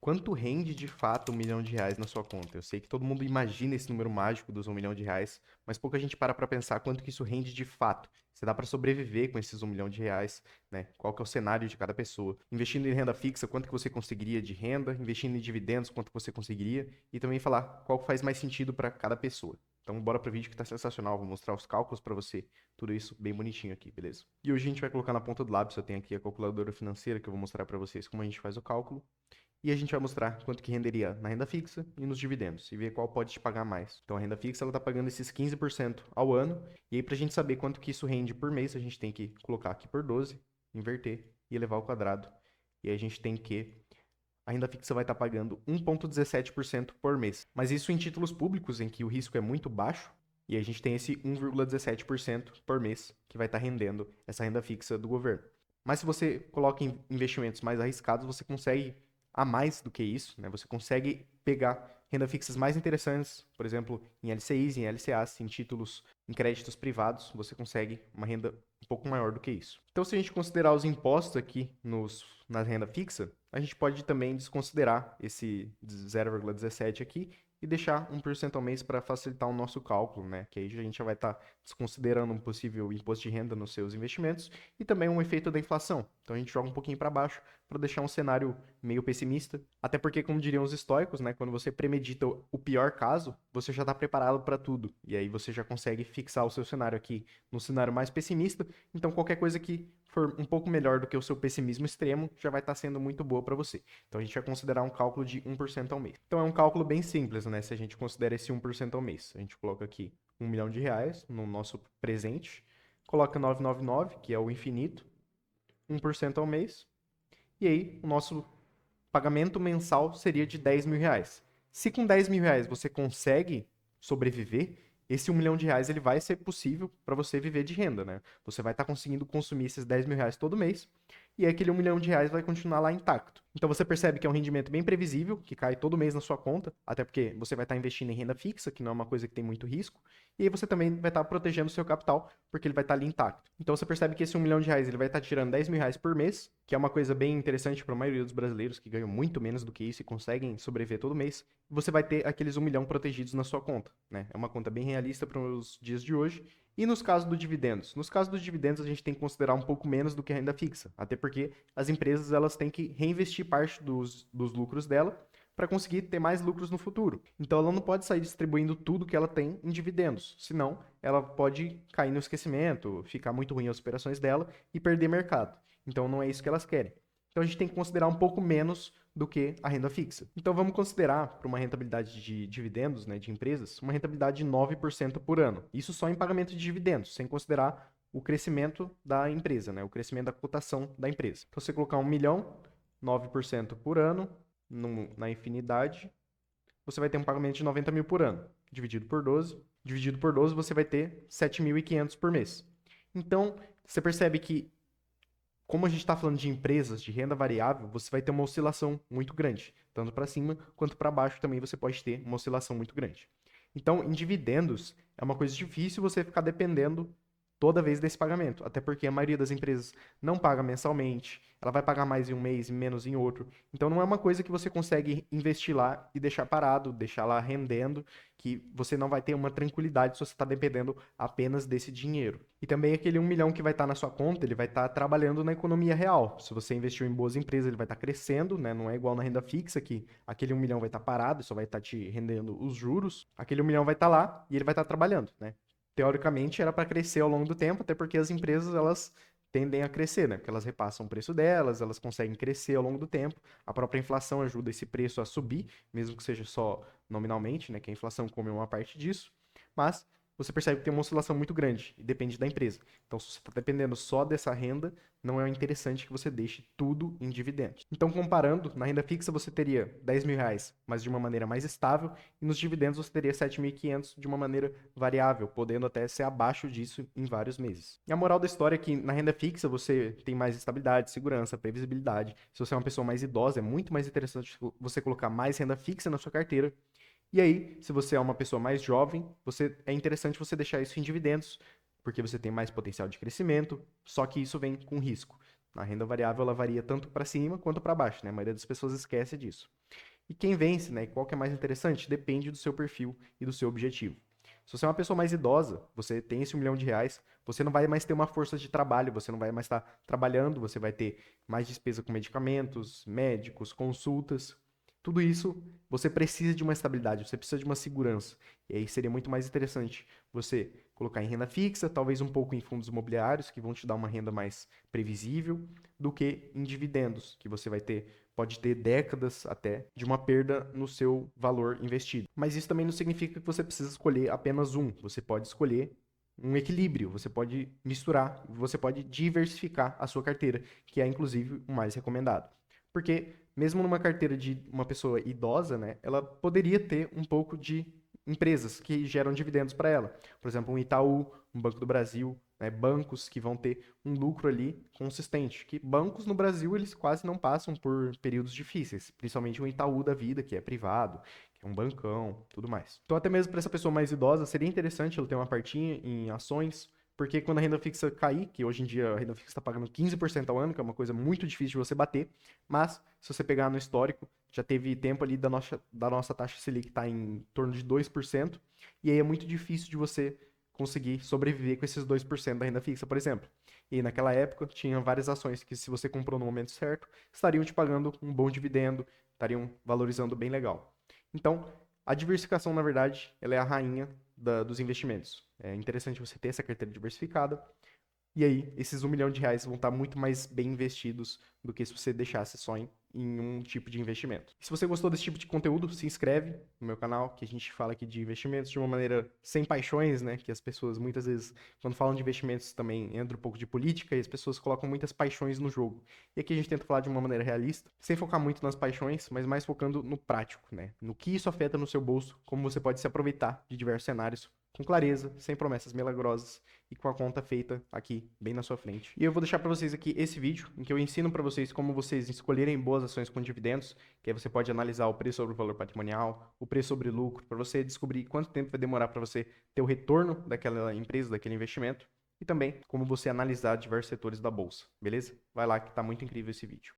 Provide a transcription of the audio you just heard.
Quanto rende de fato R$ 1 milhão na sua conta? Eu sei que todo mundo imagina esse número mágico dos R$ 1 milhão, mas pouca gente para pensar quanto que isso rende de fato. Se dá para sobreviver com esses R$ 1 milhão, né? Qual que é o cenário de cada pessoa? Investindo em renda fixa, quanto que você conseguiria de renda? Investindo em dividendos, quanto que você conseguiria? E também falar qual faz mais sentido para cada pessoa. Então, bora pro vídeo que tá sensacional. Vou mostrar os cálculos para você. Tudo isso bem bonitinho aqui, beleza? E hoje a gente vai colocar na ponta do lápis. Eu tenho aqui a calculadora financeira que eu vou mostrar para vocês como a gente faz o cálculo. E a gente vai mostrar quanto que renderia na renda fixa e nos dividendos, e ver qual pode te pagar mais. Então a renda fixa ela está pagando esses 15% ao ano, e aí para a gente saber quanto que isso rende por mês, a gente tem que colocar aqui por 12, inverter e elevar ao quadrado. E aí a gente tem que a renda fixa vai estar pagando 1,17% por mês. Mas isso em títulos públicos, em que o risco é muito baixo, e a gente tem esse 1,17% por mês que vai estar rendendo essa renda fixa do governo. Mas se você coloca em investimentos mais arriscados, você consegue a mais do que isso, né? Você consegue pegar renda fixas mais interessantes, por exemplo, em LCIs, em LCAs, em títulos, em créditos privados, você consegue uma renda um pouco maior do que isso. Então, se a gente considerar os impostos aqui na renda fixa, a gente pode também desconsiderar esse 0,17 aqui e deixar 1% ao mês para facilitar o nosso cálculo, né? Que aí a gente já vai estar desconsiderando um possível imposto de renda nos seus investimentos e também um efeito da inflação. Então a gente joga um pouquinho para baixo para deixar um cenário meio pessimista, até porque, como diriam os estoicos, né, quando você premedita o pior caso, você já está preparado para tudo, e aí você já consegue fixar o seu cenário aqui no cenário mais pessimista, então qualquer coisa que for um pouco melhor do que o seu pessimismo extremo, já vai estar sendo muito boa para você. Então a gente vai considerar um cálculo de 1% ao mês. Então é um cálculo bem simples, né, se a gente considera esse 1% ao mês. A gente coloca aqui R$ 1 milhão no nosso presente, coloca 999, que é o infinito, 1% ao mês, e aí o nosso pagamento mensal seria de R$ 10 mil. Se com R$ 10 mil você consegue sobreviver, esse R$ 1 milhão ele vai ser possível para você viver de renda, né? Você vai estar conseguindo consumir esses R$ 10 mil todo mês e aquele R$ 1 milhão vai continuar lá intacto. Então você percebe que é um rendimento bem previsível, que cai todo mês na sua conta, até porque você vai estar investindo em renda fixa, que não é uma coisa que tem muito risco, e aí você também vai estar protegendo o seu capital, porque ele vai estar ali intacto. Então você percebe que esse R$ 1 milhão ele vai estar tirando R$ 10 mil por mês, que é uma coisa bem interessante para a maioria dos brasileiros que ganham muito menos do que isso e conseguem sobreviver todo mês. Você vai ter aqueles 1 milhão protegidos na sua conta, né? É uma conta bem realista para os dias de hoje. E nos casos dos dividendos? Nos casos dos dividendos, a gente tem que considerar um pouco menos do que a renda fixa, até porque as empresas elas têm que reinvestir parte dos lucros dela para conseguir ter mais lucros no futuro. Então ela não pode sair distribuindo tudo que ela tem em dividendos, senão ela pode cair no esquecimento, ficar muito ruim as operações dela e perder mercado. Então não é isso que elas querem. Então a gente tem que considerar um pouco menos do que a renda fixa. Então vamos considerar para uma rentabilidade de dividendos, né, de empresas, uma rentabilidade de 9% por ano. Isso só em pagamento de dividendos, sem considerar o crescimento da empresa, né, o crescimento da cotação da empresa. Então você colocar 1 milhão, 9% por ano, na infinidade, você vai ter um pagamento de 90 mil por ano, dividido por 12. Dividido por 12, você vai ter 7.500 por mês. Então, você percebe que, como a gente está falando de empresas de renda variável, você vai ter uma oscilação muito grande. Tanto para cima quanto para baixo também você pode ter uma oscilação muito grande. Então, em dividendos, é uma coisa difícil você ficar dependendo toda vez desse pagamento. Até porque a maioria das empresas não paga mensalmente, ela vai pagar mais em um mês e menos em outro. Então não é uma coisa que você consegue investir lá e deixar parado, deixar lá rendendo, que você não vai ter uma tranquilidade se você está dependendo apenas desse dinheiro. E também aquele 1 milhão que vai estar na sua conta, ele vai estar trabalhando na economia real. Se você investiu em boas empresas, ele vai estar crescendo, né? Não é igual na renda fixa, que aquele 1 milhão vai estar parado, só vai estar te rendendo os juros. Aquele 1 milhão vai estar lá e ele vai estar trabalhando, né? Teoricamente era para crescer ao longo do tempo, até porque as empresas elas tendem a crescer, né? Porque elas repassam o preço delas, elas conseguem crescer ao longo do tempo. A própria inflação ajuda esse preço a subir, mesmo que seja só nominalmente, né? Que a inflação come uma parte disso. Mas você percebe que tem uma oscilação muito grande e depende da empresa. Então, se você está dependendo só dessa renda, não é interessante que você deixe tudo em dividendos. Então, comparando, na renda fixa você teria R$ 10 mil, mas de uma maneira mais estável, e nos dividendos você teria 7.500 de uma maneira variável, podendo até ser abaixo disso em vários meses. E a moral da história é que na renda fixa você tem mais estabilidade, segurança, previsibilidade. Se você é uma pessoa mais idosa, é muito mais interessante você colocar mais renda fixa na sua carteira. E aí, se você é uma pessoa mais jovem, é interessante você deixar isso em dividendos, porque você tem mais potencial de crescimento, só que isso vem com risco. A renda variável ela varia tanto para cima quanto para baixo, né? A maioria das pessoas esquece disso. E quem vence, né? Qual que é mais interessante? Depende do seu perfil e do seu objetivo. Se você é uma pessoa mais idosa, você tem esse R$ 1 milhão, você não vai mais ter uma força de trabalho, você não vai mais estar trabalhando, você vai ter mais despesa com medicamentos, médicos, consultas. Tudo isso você precisa de uma estabilidade, você precisa de uma segurança. E aí seria muito mais interessante você colocar em renda fixa, talvez um pouco em fundos imobiliários, que vão te dar uma renda mais previsível, do que em dividendos, que você vai ter, pode ter décadas até de uma perda no seu valor investido. Mas isso também não significa que você precisa escolher apenas um. Você pode escolher um equilíbrio, você pode misturar, você pode diversificar a sua carteira, que é inclusive o mais recomendado. Porque mesmo numa carteira de uma pessoa idosa, né, ela poderia ter um pouco de empresas que geram dividendos para ela. Por exemplo, um Itaú, um Banco do Brasil, né, bancos que vão ter um lucro ali consistente. Que bancos no Brasil eles quase não passam por períodos difíceis, principalmente o Itaú da vida, que é privado, que é um bancão, tudo mais. Então até mesmo para essa pessoa mais idosa seria interessante ela ter uma partinha em ações, porque quando a renda fixa cair, que hoje em dia a renda fixa está pagando 15% ao ano, que é uma coisa muito difícil de você bater, mas se você pegar no histórico, já teve tempo ali da nossa taxa Selic estar em torno de 2%, e aí é muito difícil de você conseguir sobreviver com esses 2% da renda fixa, por exemplo. E naquela época tinha várias ações que, se você comprou no momento certo, estariam te pagando um bom dividendo, estariam valorizando bem legal. Então, a diversificação, na verdade, ela é a rainha dos investimentos. É interessante você ter essa carteira diversificada. E aí, esses R$ 1 milhão vão estar muito mais bem investidos do que se você deixasse só em um tipo de investimento. E se você gostou desse tipo de conteúdo, se inscreve no meu canal, que a gente fala aqui de investimentos de uma maneira sem paixões, né? Que as pessoas, muitas vezes, quando falam de investimentos, também entra um pouco de política e as pessoas colocam muitas paixões no jogo. E aqui a gente tenta falar de uma maneira realista, sem focar muito nas paixões, mas mais focando no prático, né? No que isso afeta no seu bolso, como você pode se aproveitar de diversos cenários com clareza, sem promessas milagrosas e com a conta feita aqui, bem na sua frente. E eu vou deixar para vocês aqui esse vídeo, em que eu ensino para vocês como vocês escolherem boas ações com dividendos, que aí você pode analisar o preço sobre o valor patrimonial, o preço sobre lucro, para você descobrir quanto tempo vai demorar para você ter o retorno daquela empresa, daquele investimento, e também como você analisar diversos setores da bolsa, beleza? Vai lá que tá muito incrível esse vídeo.